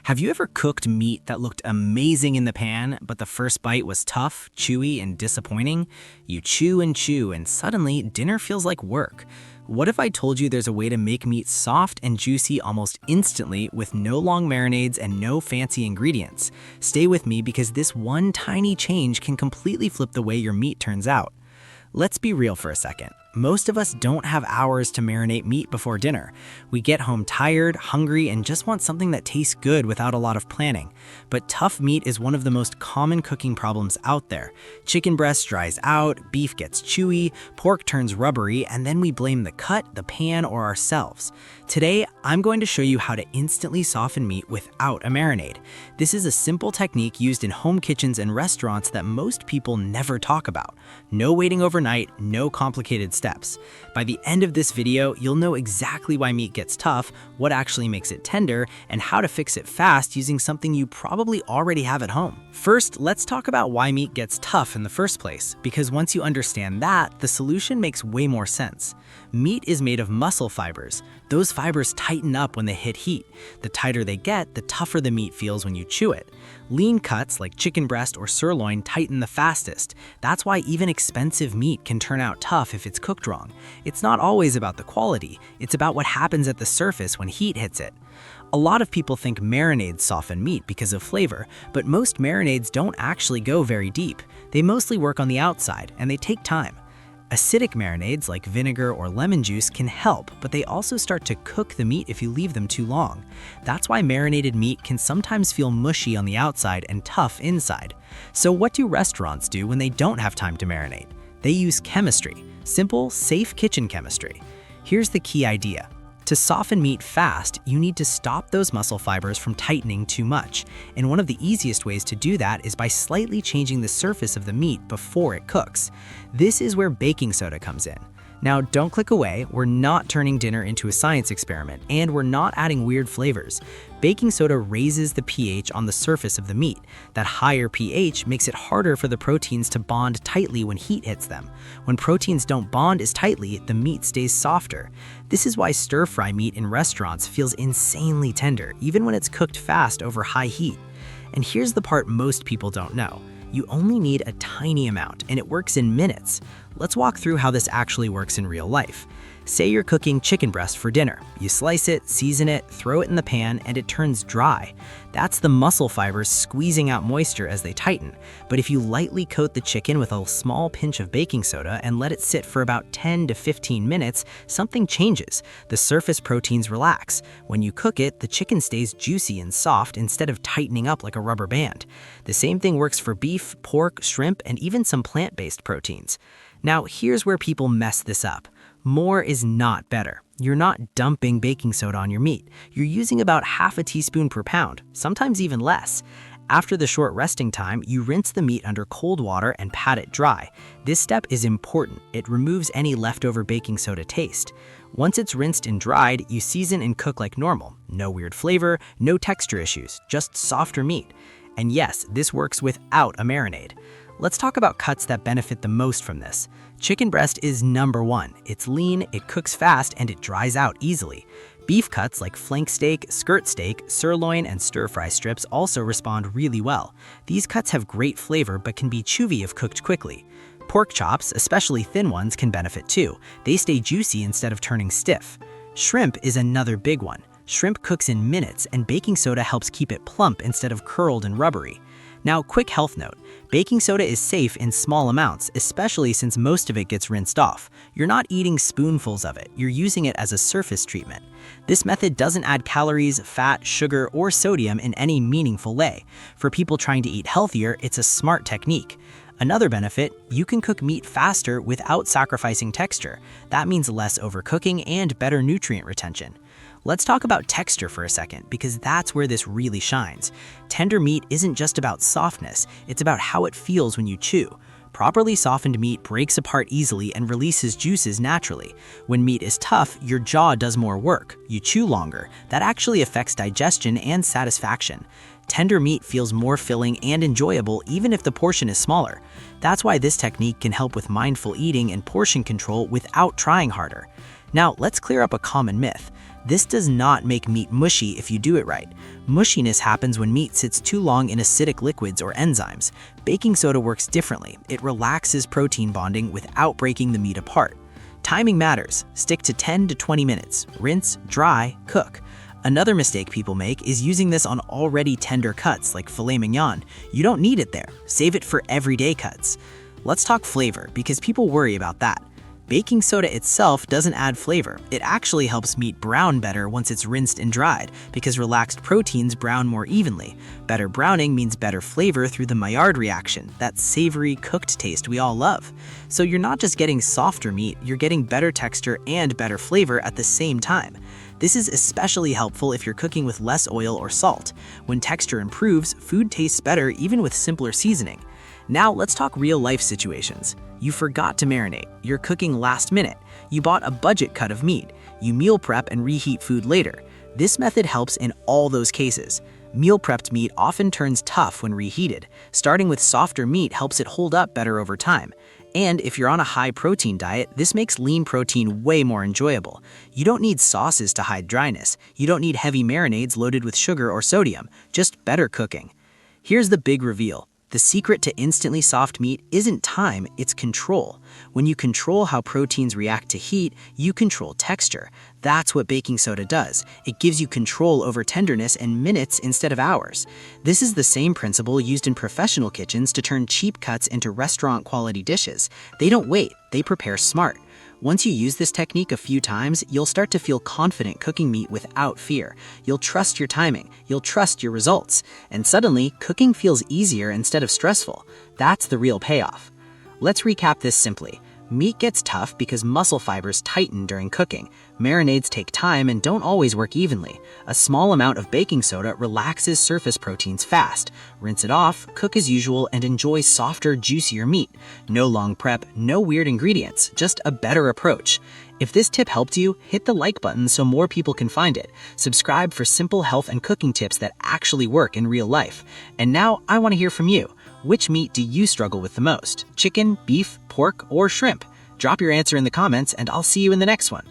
Have you ever cooked meat that looked amazing in the pan, but the first bite was tough, chewy, and disappointing? You chew, and suddenly dinner feels like work. What if I told you there's a way to make meat soft and juicy almost instantly with no long marinades and no fancy ingredients? Stay with me because this one tiny change can completely flip the way your meat turns out. Let's be real for a second. Most of us don't have hours to marinate meat before dinner. We get home tired, hungry, and just want something that tastes good without a lot of planning. But tough meat is one of the most common cooking problems out there. Chicken breast dries out, beef gets chewy, pork turns rubbery, and then we blame the cut, the pan, or ourselves. Today, I'm going to show you how to instantly soften meat without a marinade. This is a simple technique used in home kitchens and restaurants that most people never talk about. No waiting overnight, no complicated steps. By the end of this video, you'll know exactly why meat gets tough, what actually makes it tender, and how to fix it fast using something you probably already have at home. First, let's talk about why meat gets tough in the first place, because once you understand that, the solution makes way more sense. Meat is made of muscle fibers. Those fibers tighten up when they hit heat. The tighter they get, the tougher the meat feels when you chew it. Lean cuts like chicken breast or sirloin tighten the fastest. That's why even expensive meat can turn out tough if it's cooked wrong. It's not always about the quality, it's about what happens at the surface when heat hits it. A lot of people think marinades soften meat because of flavor, but most marinades don't actually go very deep. They mostly work on the outside, and they take time. Acidic marinades like vinegar or lemon juice can help, but they also start to cook the meat if you leave them too long. That's why marinated meat can sometimes feel mushy on the outside and tough inside. So what do restaurants do when they don't have time to marinate? They use chemistry, simple, safe kitchen chemistry. Here's the key idea. To soften meat fast, you need to stop those muscle fibers from tightening too much. And one of the easiest ways to do that is by slightly changing the surface of the meat before it cooks. This is where baking soda comes in. Now, don't click away. We're not turning dinner into a science experiment, and we're not adding weird flavors. Baking soda raises the pH on the surface of the meat. That higher pH makes it harder for the proteins to bond tightly when heat hits them. When proteins don't bond as tightly, the meat stays softer. This is why stir-fry meat in restaurants feels insanely tender, even when it's cooked fast over high heat. And here's the part most people don't know. You only need a tiny amount, and it works in minutes. Let's walk through how this actually works in real life. Say you're cooking chicken breast for dinner. You slice it, season it, throw it in the pan, and it turns dry. That's the muscle fibers squeezing out moisture as they tighten. But if you lightly coat the chicken with a small pinch of baking soda and let it sit for about 10 to 15 minutes, something changes. The surface proteins relax. When you cook it, the chicken stays juicy and soft instead of tightening up like a rubber band. The same thing works for beef, pork, shrimp, and even some plant-based proteins. Now, here's where people mess this up. More is not better. You're not dumping baking soda on your meat. You're using about half a teaspoon per pound, sometimes even less. After the short resting time, you rinse the meat under cold water and pat it dry. This step is important. It removes any leftover baking soda taste. Once it's rinsed and dried, you season and cook like normal. No weird flavor, no texture issues, just softer meat. And yes, this works without a marinade. Let's talk about cuts that benefit the most from this. Chicken breast is number one. It's lean, it cooks fast, and it dries out easily. Beef cuts like flank steak, skirt steak, sirloin, and stir-fry strips also respond really well. These cuts have great flavor but can be chewy if cooked quickly. Pork chops, especially thin ones, can benefit too. They stay juicy instead of turning stiff. Shrimp is another big one. Shrimp cooks in minutes, and baking soda helps keep it plump instead of curled and rubbery. Now, quick health note. Baking soda is safe in small amounts, especially since most of it gets rinsed off. You're not eating spoonfuls of it, you're using it as a surface treatment. This method doesn't add calories, fat, sugar, or sodium in any meaningful way. For people trying to eat healthier, it's a smart technique. Another benefit, you can cook meat faster without sacrificing texture. That means less overcooking and better nutrient retention. Let's talk about texture for a second, because that's where this really shines. Tender meat isn't just about softness, it's about how it feels when you chew. Properly softened meat breaks apart easily and releases juices naturally. When meat is tough, your jaw does more work. You chew longer. That actually affects digestion and satisfaction. Tender meat feels more filling and enjoyable even if the portion is smaller. That's why this technique can help with mindful eating and portion control without trying harder. Now, let's clear up a common myth. This does not make meat mushy if you do it right. Mushiness happens when meat sits too long in acidic liquids or enzymes. Baking soda works differently. It relaxes protein bonding without breaking the meat apart. Timing matters. Stick to 10 to 20 minutes. Rinse, dry, cook. Another mistake people make is using this on already tender cuts like filet mignon. You don't need it there. Save it for everyday cuts. Let's talk flavor, because people worry about that. Baking soda itself doesn't add flavor. It actually helps meat brown better once it's rinsed and dried, because relaxed proteins brown more evenly. Better browning means better flavor through the Maillard reaction, that savory, cooked taste we all love. So you're not just getting softer meat, you're getting better texture and better flavor at the same time. This is especially helpful if you're cooking with less oil or salt. When texture improves, food tastes better even with simpler seasoning. Now let's talk real-life situations. You forgot to marinate. You're cooking last minute. You bought a budget cut of meat. You meal prep and reheat food later. This method helps in all those cases. Meal prepped meat often turns tough when reheated. Starting with softer meat helps it hold up better over time. And if you're on a high-protein diet, this makes lean protein way more enjoyable. You don't need sauces to hide dryness. You don't need heavy marinades loaded with sugar or sodium. Just better cooking. Here's the big reveal. The secret to instantly soft meat isn't time, it's control. When you control how proteins react to heat, you control texture. That's what baking soda does. It gives you control over tenderness in minutes instead of hours. This is the same principle used in professional kitchens to turn cheap cuts into restaurant-quality dishes. They don't wait, they prepare smart. Once you use this technique a few times, you'll start to feel confident cooking meat without fear. You'll trust your timing, you'll trust your results, and suddenly, cooking feels easier instead of stressful. That's the real payoff. Let's recap this simply. Meat gets tough because muscle fibers tighten during cooking. Marinades take time and don't always work evenly. A small amount of baking soda relaxes surface proteins fast. Rinse it off, cook as usual, and enjoy softer, juicier meat. No long prep, no weird ingredients, just a better approach. If this tip helped you, hit the like button so more people can find it. Subscribe for simple health and cooking tips that actually work in real life. And now I want to hear from you. Which meat do you struggle with the most? Chicken, beef, pork, or shrimp? Drop your answer in the comments and I'll see you in the next one.